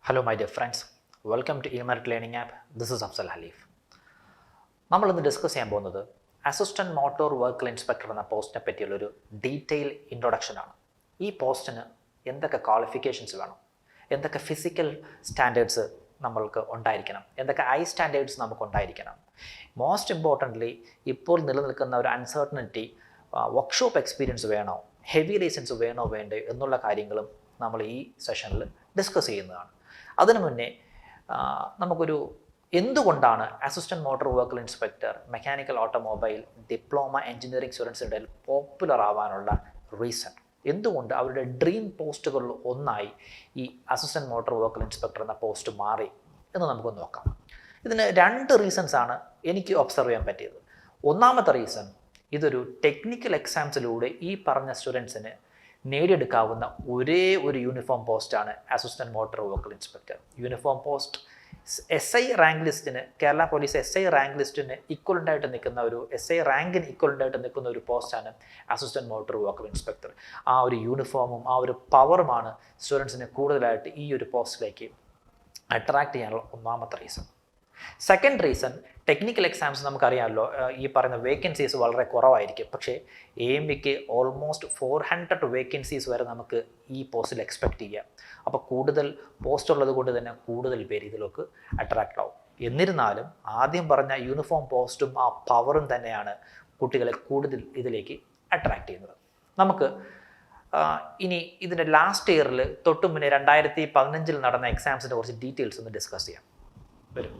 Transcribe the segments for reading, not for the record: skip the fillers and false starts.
Hello my dear friends, welcome to eMerit Learning App. This is Afzal Halif. നമ്മളിന്ന് discuss ചെയ്യാൻ പോകുന്നത് assistant motor vehicle inspector എന്ന പോസ്റ്റിനെ പറ്റിയുള്ളൊരു detail ഇൻട്രൊഡക്ഷനാണ്. ഈ പോസ്റ്റിന് എന്തൊക്കെ ക്വാളിഫിക്കേഷൻസ് വേണം, എന്തൊക്കെ ഫിസിക്കൽ സ്റ്റാൻഡേർഡ്സ് നമ്മൾക്ക് ഉണ്ടായിരിക്കണം, എന്തൊക്കെ സ്റ്റാൻഡേർഡ്സ് നമുക്ക് ഉണ്ടായിരിക്കണം. മോസ്റ്റ് ഇമ്പോർട്ടൻ്റ്ലി ഇപ്പോൾ നിലനിൽക്കുന്ന ഒരു അൺസർട്ടനിറ്റി, വർക്ക്ഷോപ്പ് എക്സ്പീരിയൻസ് വേണോ, ഹെവി ലൈസൻസ് വേണോ വേണ്ടേ എന്നുള്ള കാര്യങ്ങളും നമ്മൾ ഈ സെഷനിൽ ഡിസ്കസ് ചെയ്യുന്നതാണ്. അതിനു മുന്നേ നമുക്കൊരു എന്തുകൊണ്ടാണ് assistant motor vehicle inspector mechanical automobile diploma engineering സ്റ്റുഡൻസിൻ്റെ ഇടയിൽ പോപ്പുലർ ആവാനുള്ള റീസൺ, എന്തുകൊണ്ട് അവരുടെ ഡ്രീം പോസ്റ്റുകളിൽ ഒന്നായി ഈ അസിസ്റ്റന്റ് മോട്ടോർ വെഹിക്കിൾ ഇൻസ്പെക്ടർ എന്ന പോസ്റ്റ് മാറി എന്ന് നമുക്ക് നോക്കാം. ഇതിന് രണ്ട് റീസൺസാണ് എനിക്ക് ഒബ്സർവ് ചെയ്യാൻ പറ്റിയത്. ഒന്നാമത്തെ റീസൺ, ഇതൊരു ടെക്നിക്കൽ എക്സാംസിലൂടെ ഈ പറഞ്ഞ സ്റ്റുഡൻസിന് നേടിയെടുക്കാവുന്ന ഒരേ ഒരു യൂണിഫോം പോസ്റ്റാണ് assistant motor vehicle inspector. Uniform post SI rank ലിസ്റ്റിന്, കേരള പോലീസ് SI റാങ്ക് ലിസ്റ്റിന് ഈക്വലൻ്റായിട്ട് നിൽക്കുന്ന ഒരു SI റാങ്കിന് ഈക്വലൻ്റായിട്ട് നിൽക്കുന്ന ഒരു പോസ്റ്റാണ് അസിസ്റ്റന്റ് മോട്ടോർ വെഹിക്കിൾ ഇൻസ്പെക്ടർ. ആ ഒരു യൂണിഫോമും ആ ഒരു പവറുമാണ് സ്റ്റുഡൻസിനെ കൂടുതലായിട്ട് ഈ ഒരു പോസ്റ്റിലേക്ക് അട്രാക്ട് ചെയ്യാനുള്ള ഒന്നാമത്തെ reason. Second reason, technical exams നമുക്കറിയാമല്ലോ, ഈ പറയുന്ന വേക്കൻസീസ് വളരെ കുറവായിരിക്കും. പക്ഷേ AMVക്ക് ഓൾമോസ്റ്റ് 400 വേക്കൻസീസ് വരെ നമുക്ക് ഈ പോസ്റ്റിൽ എക്സ്പെക്റ്റ് ചെയ്യാം. അപ്പോൾ കൂടുതൽ പോസ്റ്റ് ഉള്ളത് കൊണ്ട് തന്നെ കൂടുതൽ പേര് ഇതിലേക്ക് അട്രാക്റ്റ് ആവും. എന്നിരുന്നാലും ആദ്യം പറഞ്ഞ യൂണിഫോം പോസ്റ്റും ആ പവറും തന്നെയാണ് കുട്ടികളെ കൂടുതൽ ഇതിലേക്ക് അട്രാക്റ്റ് ചെയ്യുന്നത്. നമുക്ക് ഇനി ഇതിൻ്റെ ലാസ്റ്റ് ഇയറിൽ തൊട്ട് മുന്നേ 2015 നടന്ന എക്സാംസിൻ്റെ കുറച്ച് ഡീറ്റെയിൽസ് ഒന്ന് ഡിസ്കസ് ചെയ്യാം. വരും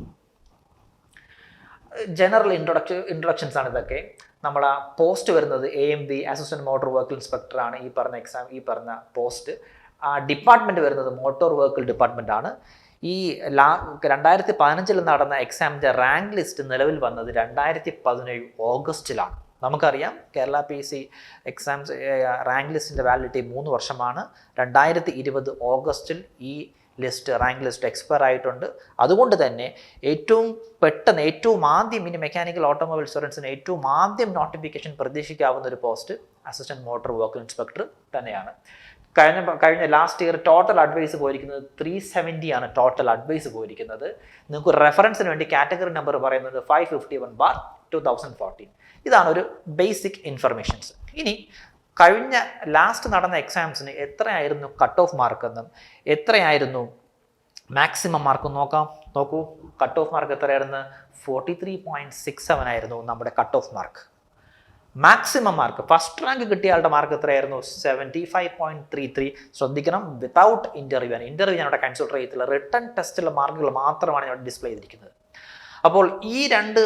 ജനറൽ ഇൻട്രൊഡക്ഷൻസ് ആണ് ഇതൊക്കെ. നമ്മൾ ആ പോസ്റ്റ് വരുന്നത് AMV assistant motor vehicle inspector ആണ്. ഈ പറഞ്ഞ എക്സാം, ഈ പറഞ്ഞ പോസ്റ്റ്. ആ ഡിപ്പാർട്ട്മെൻറ്റ് വരുന്നത് മോട്ടോർ വെഹിക്കിൾ ഡിപ്പാർട്ട്മെൻ്റ് ആണ്. ഈ 2015 നടന്ന എക്സാമിൻ്റെ റാങ്ക് ലിസ്റ്റ് നിലവിൽ വന്നത് 2017 ഓഗസ്റ്റിലാണ്. നമുക്കറിയാം കേരള PSC എക്സാംസ് റാങ്ക് ലിസ്റ്റിൻ്റെ വാലിഡിറ്റി 3 വർഷമാണ്. 2020 ഓഗസ്റ്റിൽ ഈ റാങ്ക് ലിസ്റ്റ് എക്സ്പയർ ആയിട്ടുണ്ട്. അതുകൊണ്ട് തന്നെ ഏറ്റവും ആദ്യം ഇനി മെക്കാനിക്കൽ ഓട്ടോമൊബൈൽ സ്റ്റുഡൻസിന് ഏറ്റവും ആദ്യം നോട്ടിഫിക്കേഷൻ പ്രതീക്ഷിക്കാവുന്ന ഒരു post assistant motor vehicle inspector തന്നെയാണ്. കഴിഞ്ഞ ലാസ്റ്റ് ഇയർ ടോട്ടൽ അഡ്വൈസ് പോയിരിക്കുന്നത് 370 ആണ്. ടോട്ടൽ അഡ്വൈസ് പോയിരിക്കുന്നത്. നിങ്ങൾക്ക് റെഫറൻസിന് വേണ്ടി കാറ്റഗറി നമ്പർ പറയുന്നത് 551/2014. ഇതാണ് ഒരു ബേസിക് ഇൻഫർമേഷൻസ്. ഇനി കഴിഞ്ഞ ലാസ്റ്റ് നടന്ന എക്സാംസിന് എത്രയായിരുന്നു കട്ട് ഓഫ് മാർക്കെന്നും എത്രയായിരുന്നു മാക്സിമം മാർക്ക് നോക്കൂ. കട്ട് ഓഫ് മാർക്ക് എത്രയായിരുന്നു? 43.67 ആയിരുന്നു നമ്മുടെ cut off mark. Maximum mark, first rank കിട്ടിയ ആളുടെ മാർക്ക് എത്രയായിരുന്നു? 75.33. ശ്രദ്ധിക്കണം, വിതൗട്ട് ഇൻ്റർവ്യൂ ആണ്. ഇൻ്റർവ്യൂ ഞാൻ ഇവിടെ കൺസിഡർ ചെയ്യത്തില്ല. റിട്ടൺ ടെസ്റ്റിലെ മാർക്കുകൾ മാത്രമാണ് ഞാൻ ഡിസ്പ്ലേ ചെയ്തിരിക്കുന്നത്. അപ്പോൾ ഈ രണ്ട്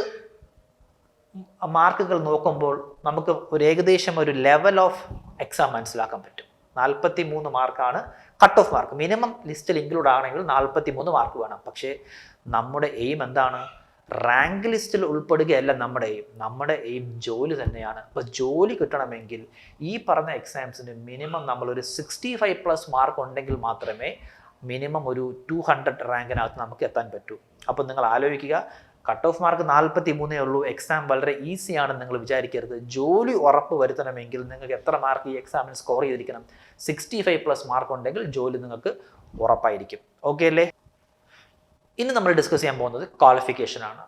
മാർക്കുകൾ നോക്കുമ്പോൾ നമുക്ക് ഏകദേശം ഒരു ലെവൽ ഓഫ് എക്സാം മനസ്സിലാക്കാൻ പറ്റും. 43 മാർക്കാണ് കട്ട് ഓഫ് മാർക്ക്. മിനിമം ലിസ്റ്റിൽ ഇൻക്ലൂഡ് ആണെങ്കിൽ 43 മാർക്ക് വേണം. പക്ഷേ നമ്മുടെ എയിം എന്താണ്? റാങ്ക് ലിസ്റ്റിൽ ഉൾപ്പെടുകയല്ല നമ്മുടെ എയിം ജോലി തന്നെയാണ്. അപ്പോൾ ജോലി കിട്ടണമെങ്കിൽ ഈ പറഞ്ഞ എക്സാംസിന് മിനിമം നമ്മളൊരു 65+ മാർക്ക് ഉണ്ടെങ്കിൽ മാത്രമേ മിനിമം ഒരു 200 റാങ്കിനകത്ത് നമുക്ക് എത്താൻ പറ്റൂ. അപ്പോൾ നിങ്ങൾ ആലോചിക്കുക, കട്ട് ഓഫ് മാർക്ക് 43 ഉള്ളൂ, എക്സാം വളരെ ഈസിയാണെന്ന് നിങ്ങൾ വിചാരിക്കരുത്. ജോലി ഉറപ്പ് വരുത്തണമെങ്കിൽ നിങ്ങൾക്ക് എത്ര മാർക്ക് ഈ എക്സാമിന് സ്കോർ ചെയ്തിരിക്കണം? 65+ മാർക്ക് ഉണ്ടെങ്കിൽ ജോലി നിങ്ങൾക്ക് ഉറപ്പായിരിക്കും. ഓക്കെ അല്ലേ? ഇനി നമ്മൾ ഡിസ്കസ് ചെയ്യാൻ പോകുന്നത് ക്വാളിഫിക്കേഷൻ ആണ്.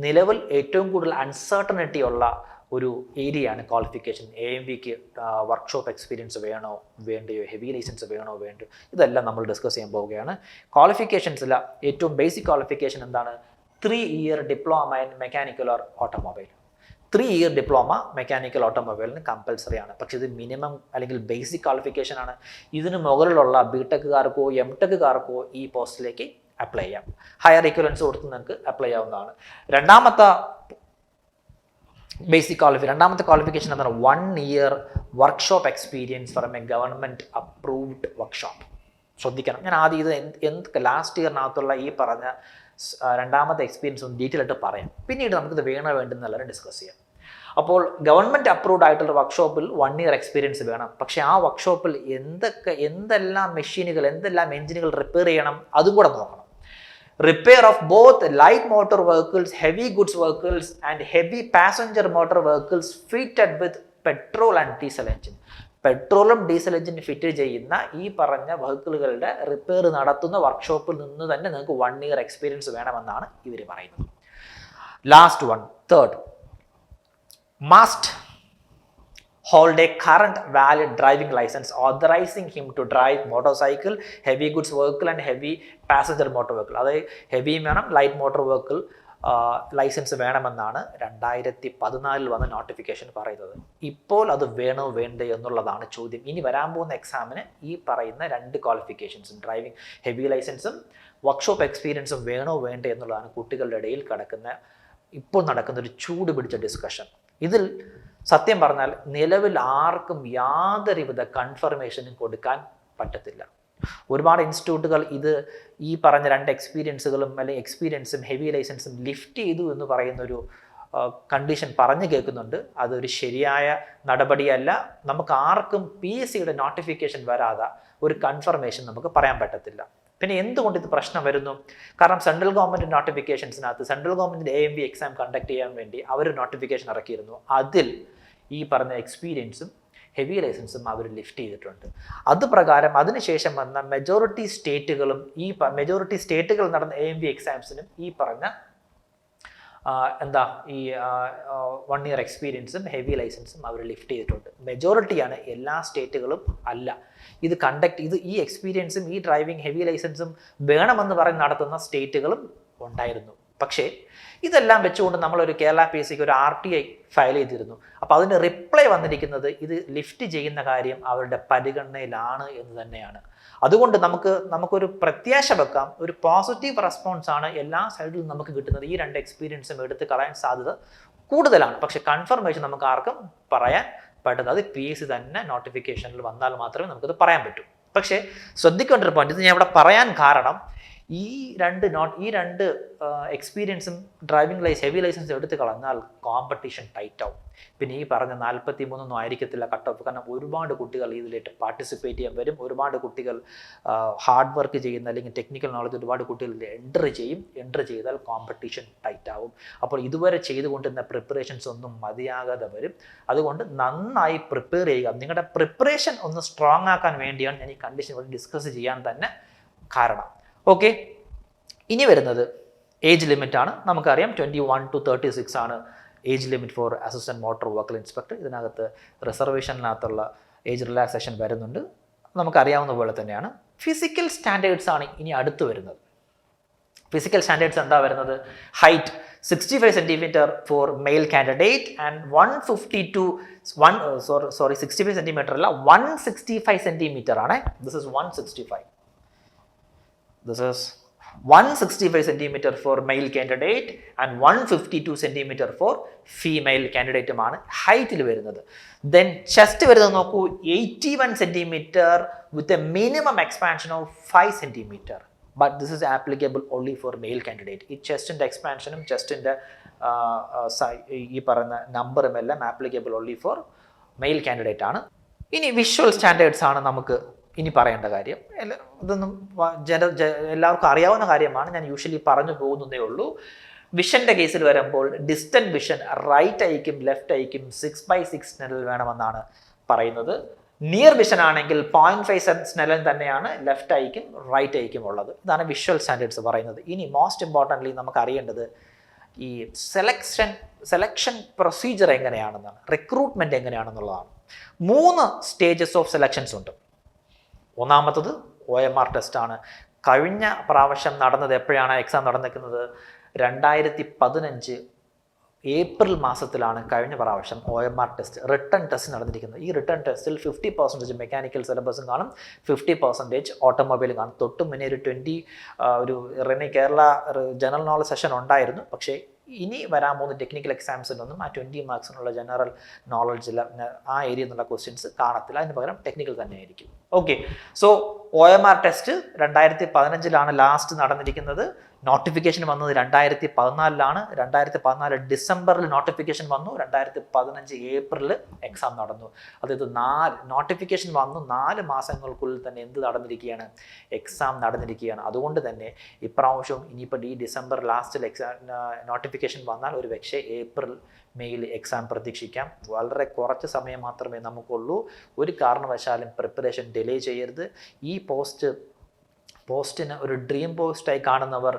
നിലവിൽ ഏറ്റവും കൂടുതൽ അൺസർട്ടനിറ്റി ഉള്ള ഒരു ഏരിയയാണ് ക്വാളിഫിക്കേഷൻ. AMVക്ക് വർക്ക്ഷോപ്പ് എക്സ്പീരിയൻസ് വേണോ വേണ്ടയോ, ഹെവി ലൈസൻസ് വേണോ വേണ്ടയോ, ഇതെല്ലാം നമ്മൾ ഡിസ്കസ് ചെയ്യാൻ പോവുകയാണ്. ക്വാളിഫിക്കേഷൻസിൽ ഏറ്റവും ബേസിക് ക്വാളിഫിക്കേഷൻ എന്താണ്? 3 year diploma in mechanical or automobile. 3 year diploma mechanical ഓട്ടോമൊബൈലിന് കമ്പൽസറി ആണ്. പക്ഷേ ഇത് മിനിമം അല്ലെങ്കിൽ ബേസിക് ക്വാളിഫിക്കേഷൻ ആണ്. ഇതിന് മുകളിലുള്ള BTechകാർക്കോ MTechകാർക്കോ ഈ പോസ്റ്റിലേക്ക് അപ്ലൈ ചെയ്യാം. ഹയർ ഇക്വലൻസ് കൊടുത്ത് നിങ്ങൾക്ക് അപ്ലൈ ചെയ്യാവുന്നതാണ്. രണ്ടാമത്തെ ക്വാളിഫിക്കേഷൻ എന്താണ്? 1 year workshop experience from A government approved workshop. ശ്രദ്ധിക്കണം, ഞാൻ ആദ്യം ഇത് ലാസ്റ്റ് ഇയറിനകത്തുള്ള ഈ പറഞ്ഞ രണ്ടാമത്തെ എക്സ്പീരിയൻസ് ഒന്ന് ഡീറ്റെയിൽ ആയിട്ട് പറയാം. പിന്നീട് നമുക്കിത് വേണോ വേണ്ടെന്നെല്ലാം ഡിസ്കസ് ചെയ്യാം. അപ്പോൾ ഗവൺമെൻറ് അപ്രൂവ്ഡ് ആയിട്ടുള്ള വർക്ക്ഷോപ്പിൽ 1 year എക്സ്പീരിയൻസ് വേണം. പക്ഷേ ആ വർക്ക്ഷോപ്പിൽ എന്തെല്ലാം മെഷീനുകൾ, എന്തെല്ലാം എഞ്ചിനുകൾ റിപ്പയർ ചെയ്യണം അതും കൂടെ നോക്കണം. Repair of both light motor vehicles, heavy goods vehicles and heavy passenger motor vehicles fitted with petrol and diesel engine. പെട്രോളും ഡീസൽ എഞ്ചിൻ ഫിറ്റ് ചെയ്യുന്ന ഈ പറഞ്ഞ വെഹിക്കിളുകളുടെ റിപ്പയർ നടത്തുന്ന വർക്ക്ഷോപ്പിൽ നിന്ന് തന്നെ നിങ്ങൾക്ക് 1 year എക്സ്പീരിയൻസ് വേണമെന്നാണ് ഇവർ പറയുന്നത്. Last one, third, must hold a current valid driving license authorizing him to drive motorcycle, heavy goods vehicle and heavy passenger motor vehicle. അതായത് ഹെവിയും വേണം, ലൈറ്റ് മോട്ടോർ വെഹിക്കിൾ ലൈസൻസ് വേണമെന്നാണ് 2014 വന്ന നോട്ടിഫിക്കേഷൻ പറയുന്നത്. ഇപ്പോൾ അത് വേണോ വേണ്ടേ എന്നുള്ളതാണ് ചോദ്യം. ഇനി വരാൻ പോകുന്ന എക്സാമിന് ഈ പറയുന്ന 2 ക്വാളിഫിക്കേഷൻസും, ഡ്രൈവിംഗ് ഹെവി ലൈസൻസും വർക്ക്ഷോപ്പ് എക്സ്പീരിയൻസും വേണോ വേണ്ടേ എന്നുള്ളതാണ് കുട്ടികളുടെ ഇടയിൽ ഇപ്പോൾ നടക്കുന്ന ഒരു ചൂട് പിടിച്ച ഡിസ്കഷൻ. ഇതിൽ സത്യം പറഞ്ഞാൽ നിലവിൽ ആർക്കും യാതൊരുവിധ കൺഫർമേഷനും കൊടുക്കാൻ പറ്റത്തില്ല. ഒരുപാട് ഇൻസ്റ്റിറ്റ്യൂട്ടുകൾ ഇത് ഈ പറഞ്ഞ 2 എക്സ്പീരിയൻസുകളും അല്ലെങ്കിൽ എക്സ്പീരിയൻസും ഹെവി ലൈസൻസും ലിഫ്റ്റ് ചെയ്തു എന്ന് പറയുന്നൊരു കണ്ടീഷൻ പറഞ്ഞു കേൾക്കുന്നുണ്ട്. അതൊരു ശരിയായ നടപടിയല്ല. നമുക്ക് ആർക്കും PSCയുടെ നോട്ടിഫിക്കേഷൻ വരാതെ ഒരു കൺഫർമേഷൻ നമുക്ക് പറയാൻ പറ്റത്തില്ല. പിന്നെ എന്തുകൊണ്ട് ഇത് പ്രശ്നം വരുന്നു? കാരണം സെൻട്രൽ ഗവൺമെൻറ് നോട്ടിഫിക്കേഷൻസിനകത്ത് സെൻട്രൽ ഗവൺമെൻറ്റിൻ്റെ AMV എക്സാം കണ്ടക്ട് ചെയ്യാൻ വേണ്ടി അവർ നോട്ടിഫിക്കേഷൻ ഇറക്കിയിരുന്നു. അതിൽ ഈ പറഞ്ഞ എക്സ്പീരിയൻസും ഹെവി ലൈസൻസും അവർ ലിഫ്റ്റ് ചെയ്തിട്ടുണ്ട്. അത് പ്രകാരം അതിനുശേഷം വന്ന മെജോറിറ്റി സ്റ്റേറ്റുകൾ നടന്ന AMV എക്സാംസിനും ഈ പറഞ്ഞ ഈ 1 year എക്സ്പീരിയൻസും ഹെവി ലൈസൻസും അവർ ലിഫ്റ്റ് ചെയ്തിട്ടുണ്ട്. മെജോറിറ്റിയാണ്, എല്ലാ സ്റ്റേറ്റുകളും അല്ല. ഈ എക്സ്പീരിയൻസും ഈ ഡ്രൈവിംഗ് ഹെവി ലൈസൻസും വേണമെന്ന് പറഞ്ഞ് നടത്തുന്ന സ്റ്റേറ്റുകളും ഉണ്ടായിരുന്നു. പക്ഷേ ഇതെല്ലാം വെച്ചുകൊണ്ട് നമ്മളൊരു കേരള PSCക്ക് ഒരു RTI ഫയൽ ചെയ്തിരുന്നു. അപ്പോൾ അതിൻ്റെ റിപ്ലൈ വന്നിരിക്കുന്നത് ഇത് ലിഫ്റ്റ് ചെയ്യുന്ന കാര്യം അവരുടെ പരിഗണനയിലാണ് എന്ന് തന്നെയാണ്. അതുകൊണ്ട് നമുക്കൊരു പ്രത്യാശ വെക്കാം, ഒരു പോസിറ്റീവ് റെസ്പോൺസ് ആണ് എല്ലാ സൈഡിലും നമുക്ക് കിട്ടുന്നത്. ഈ 2 എക്സ്പീരിയൻസും എടുത്ത് കളയാൻ സാധ്യത കൂടുതലാണ്. പക്ഷേ കൺഫർമേഷൻ നമുക്ക് ആർക്കും പറയാൻ പറ്റുന്നത് അത് PSC തന്നെ നോട്ടിഫിക്കേഷനിൽ വന്നാൽ മാത്രമേ നമുക്കത് പറയാൻ പറ്റൂ. പക്ഷേ ശ്രദ്ധിക്കേണ്ട ഒരു പോയിന്റ്, ഇത് ഞാൻ ഇവിടെ പറയാൻ കാരണം ഈ രണ്ട് എക്സ്പീരിയൻസും ഡ്രൈവിംഗ് ഹെവി ലൈസൻസ് എടുത്ത് കളഞ്ഞാൽ കോമ്പറ്റീഷൻ ടൈറ്റ് ആവും. പിന്നെ ഈ പറഞ്ഞ 43 ആയിരിക്കത്തില്ല കട്ട് ഓഫ്. കാരണം ഒരുപാട് കുട്ടികൾ ഇതിലേക്ക് പാർട്ടിസിപ്പേറ്റ് ചെയ്യാൻ വരും. ഒരുപാട് കുട്ടികൾ ഹാർഡ് വർക്ക് ചെയ്യുന്ന അല്ലെങ്കിൽ ടെക്നിക്കൽ നോളജ് ഒരുപാട് കുട്ടികൾ എൻ്റർ ചെയ്താൽ കോമ്പറ്റീഷൻ ടൈറ്റ് ആവും. അപ്പോൾ ഇതുവരെ ചെയ്തുകൊണ്ടിരുന്ന പ്രിപ്പറേഷൻസ് ഒന്നും മതിയാകാതെ വരും. അതുകൊണ്ട് നന്നായി പ്രിപ്പയർ ചെയ്യുക. നിങ്ങളുടെ പ്രിപ്പറേഷൻ ഒന്ന് സ്ട്രോങ് ആക്കാൻ വേണ്ടിയാണ് ഞാൻ ഈ കണ്ടീഷൻ ഡിസ്കസ് ചെയ്യാൻ തന്നെ കാരണം. ഓക്കെ, ഇനി വരുന്നത് ഏജ് ലിമിറ്റാണ്. നമുക്കറിയാം 21 to 36 ആണ് age limit for assistant motor vehicle inspector. ഇതിനകത്ത് റിസർവേഷനിനകത്തുള്ള ഏജ് റിലാക്സേഷൻ വരുന്നുണ്ട്, നമുക്കറിയാവുന്ന പോലെ തന്നെയാണ്. ഫിസിക്കൽ സ്റ്റാൻഡേർഡ്സ് ആണ് ഇനി അടുത്ത് വരുന്നത്. ഫിസിക്കൽ സ്റ്റാൻഡേർഡ്സ് എന്താ വരുന്നത്? Height 65 cm four mail candidate and 65 cm അല്ല 165 cm ആണ്. This is 165. This is 165 cm for male candidate and 152 cm for female candidate ആണ് ഹൈറ്റിൽ വരുന്നത്. ദെൻ ചെസ്റ്റ് വരുന്നത് നോക്കൂ, 81 cm with a minimum expansion of 5 cm. But this is applicable only for male candidate. ഈ ചെസ്റ്റിൻ്റെ എക്സ്പാൻഷനും ചെസ്റ്റിൻ്റെ ഈ പറയുന്ന നമ്പറും എല്ലാം applicable only four mail candidate ആണ്. ഇനി വിഷ്വൽ സ്റ്റാൻഡേർഡ്സ് ആണ് നമുക്ക് ഇനി പറയേണ്ട കാര്യം. ഇതൊന്നും എല്ലാവർക്കും അറിയാവുന്ന കാര്യമാണ്, ഞാൻ യൂഷ്വലി പറഞ്ഞു പോകുന്നതേ ഉള്ളൂ. വിഷൻ്റെ കേസിൽ വരുമ്പോൾ ഡിസ്റ്റൻറ്റ് വിഷൻ റൈറ്റ് ഐക്കും ലെഫ്റ്റ് ഐക്കും 6/6 സ്നെല്ലൽ വേണമെന്നാണ് പറയുന്നത്. നിയർ വിഷൻ ആണെങ്കിൽ 0.5 സ്നെല്ലൻ തന്നെയാണ് ലെഫ്റ്റ് ഐക്കും റൈറ്റ് ഐക്കും ഉള്ളത്. ഇതാണ് വിഷ്വൽ സ്റ്റാൻഡേർഡ്സ് പറയുന്നത്. ഇനി മോസ്റ്റ് ഇമ്പോർട്ടൻ്റ്ലി നമുക്ക് അറിയേണ്ടത് ഈ സെലക്ഷൻ പ്രൊസീജിയർ എങ്ങനെയാണെന്നാണ്, റിക്രൂട്ട്മെൻറ്റ് എങ്ങനെയാണെന്നുള്ളതാണ്. 3 സ്റ്റേജസ് ഓഫ് സെലക്ഷൻസ് ഉണ്ട്. ഒന്നാമത്തത് OMR ടെസ്റ്റാണ്. കഴിഞ്ഞ പ്രാവശ്യം നടന്നത് എപ്പോഴാണ് എക്സാം നടന്നിരിക്കുന്നത്? 2015 ഏപ്രിൽ മാസത്തിലാണ് കഴിഞ്ഞ പ്രാവശ്യം OMR ടെസ്റ്റ് റിട്ടേൺ ടെസ്റ്റ് നടന്നിരിക്കുന്നത്. ഈ റിട്ടേൺ ടെസ്റ്റിൽ 50% മെക്കാനിക്കൽ സിലബസും കാണും, 50% ഓട്ടോമൊബൈലും കാണും. തൊട്ട് മുന്നേ ഒരു കേരള ജനറൽ നോളജ് സെഷൻ ഉണ്ടായിരുന്നു. പക്ഷേ ഇനി വരാൻ പോകുന്ന ടെക്നിക്കൽ എക്സാംസിനൊന്നും ആ 20 മാർക്സിനുള്ള ജനറൽ നോളജിൽ ആ ഏരിയ എന്നുള്ള ക്വസ്റ്റ്യൻസ് കാണത്തില്ല. അതിന് പകരം ടെക്നിക്കൽ തന്നെയായിരിക്കും. Okay, so OMR test 2015 last നടന്നിരിക്കുന്നത്. നോട്ടിഫിക്കേഷൻ വന്നത് 2014 2014 ഡിസംബറിൽ നോട്ടിഫിക്കേഷൻ വന്നു, 2015 ഏപ്രിൽ എക്സാം നടന്നു. അതായത് നോട്ടിഫിക്കേഷൻ വന്നു 4 മാസങ്ങൾക്കുള്ളിൽ തന്നെ എന്ത് നടന്നിരിക്കുകയാണ്, എക്സാം നടന്നിരിക്കുകയാണ്. അതുകൊണ്ട് തന്നെ ഇപ്രാവശ്യം ഇനിയിപ്പോൾ ഈ ഡിസംബർ ലാസ്റ്റിൽ നോട്ടിഫിക്കേഷൻ വന്നാൽ ഒരു പക്ഷേ ഏപ്രിൽ മെയിൽ എക്സാം പ്രതീക്ഷിക്കാം. വളരെ കുറച്ച് സമയം മാത്രമേ നമുക്കുള്ളൂ. ഒരു കാരണവശാലും പ്രിപ്പറേഷൻ ഡിലേ ചെയ്യരുത്. ഈ പോസ്റ്റിന് ഒരു ഡ്രീം പോസ്റ്റായി കാണുന്നവർ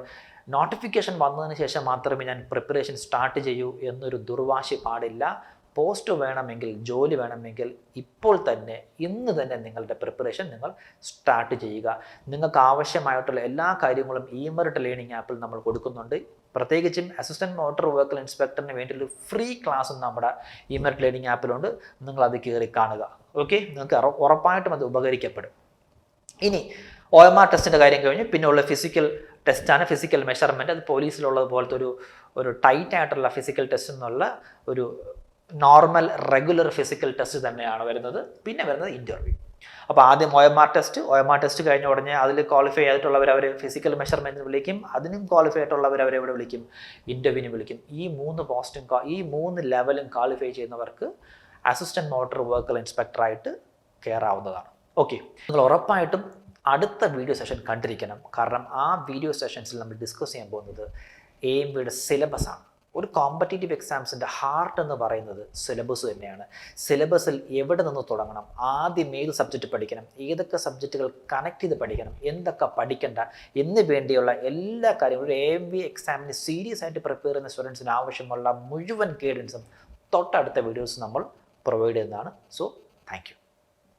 നോട്ടിഫിക്കേഷൻ വന്നതിന് ശേഷം മാത്രമേ ഞാൻ പ്രിപ്പറേഷൻ സ്റ്റാർട്ട് ചെയ്യൂ എന്നൊരു ദുർവാശി പാടില്ല. പോസ്റ്റ് വേണമെങ്കിൽ, ജോലി വേണമെങ്കിൽ ഇപ്പോൾ തന്നെ, ഇന്ന് തന്നെ നിങ്ങളുടെ പ്രിപ്പറേഷൻ നിങ്ങൾ സ്റ്റാർട്ട് ചെയ്യുക. നിങ്ങൾക്ക് ആവശ്യമായിട്ടുള്ള എല്ലാ കാര്യങ്ങളും ഇമെറിറ്റ് ലേണിംഗ് ആപ്പിൽ നമ്മൾ കൊടുക്കുന്നുണ്ട്. പ്രത്യേകിച്ചും അസിസ്റ്റൻറ്റ് മോട്ടോർ വെഹിക്കിൾ ഇൻസ്പെക്ടറിന് വേണ്ടിയുള്ള ഫ്രീ ക്ലാസ്സും നമ്മുടെ ഇമെറിറ്റ് ലേണിംഗ് ആപ്പിലുണ്ട്. നിങ്ങളത് കയറി കാണുക. ഓക്കെ, നിങ്ങൾക്ക് ഉറപ്പായിട്ടും അത് ഉപകരിക്കപ്പെടും. ഇനി OMR ടെസ്റ്റിൻ്റെ കാര്യം കഴിഞ്ഞ് പിന്നെയുള്ള ഫിസിക്കൽ ടെസ്റ്റാണ്, ഫിസിക്കൽ മെഷർമെൻറ്റ്. അത് പോലീസിലുള്ളത് പോലത്തെ ഒരു ടൈറ്റ് ആയിട്ടുള്ള ഫിസിക്കൽ ടെസ്റ്റ് എന്നുള്ള ഒരു നോർമൽ റെഗുലർ ഫിസിക്കൽ ടെസ്റ്റ് തന്നെയാണ് വരുന്നത്. പിന്നെ വരുന്നത് ഇൻ്റർവ്യൂ. അപ്പോൾ ആദ്യം OMR ടെസ്റ്റ് കഴിഞ്ഞ ഉടനെ അതിൽ ക്വാളിഫൈ ആയിട്ടുള്ളവർ അവർ ഫിസിക്കൽ മെഷർമെൻറ്റിന് വിളിക്കും. അതിനും ക്വാളിഫൈ ആയിട്ടുള്ളവർ അവരെവിടെ വിളിക്കും, ഇൻ്റർവ്യൂവിന് വിളിക്കും. ഈ മൂന്ന് ലെവലും ക്വാളിഫൈ ചെയ്യുന്നവർക്ക് അസിസ്റ്റൻറ്റ് മോട്ടോർ വെഹിക്കിൾ ഇൻസ്പെക്ടറായിട്ട് കയറാവുന്നതാണ്. ഓക്കെ, നിങ്ങൾ ഉറപ്പായിട്ടും അടുത്ത വീഡിയോ സെഷൻ കണ്ടിരിക്കണം. കാരണം ആ വീഡിയോ സെഷൻസിൽ നമ്മൾ ഡിസ്കസ് ചെയ്യാൻ പോകുന്നത് AMVയുടെ സിലബസാണ്. ഒരു കോമ്പറ്റേറ്റീവ് എക്സാംസിൻ്റെ ഹാർട്ട് എന്ന് പറയുന്നത് സിലബസ് തന്നെയാണ്. സിലബസിൽ എവിടെ നിന്ന് തുടങ്ങണം, ആദ്യം ഏത് സബ്ജക്റ്റ് പഠിക്കണം, ഏതൊക്കെ സബ്ജക്റ്റുകൾ കണക്ട് ചെയ്ത് പഠിക്കണം, എന്തൊക്കെ പഠിക്കേണ്ട എന്ന് വേണ്ടിയുള്ള എല്ലാ കാര്യങ്ങളും ഒരു AMV എക്സാമിന് സീരിയസ് ആയിട്ട് പ്രിപ്പയർ ചെയ്യുന്ന സ്റ്റുഡൻസിന് ആവശ്യമുള്ള മുഴുവൻ ഗൈഡൻസും തൊട്ടടുത്ത വീഡിയോസ് നമ്മൾ പ്രൊവൈഡ് ചെയ്യുന്നതാണ്. So thank you.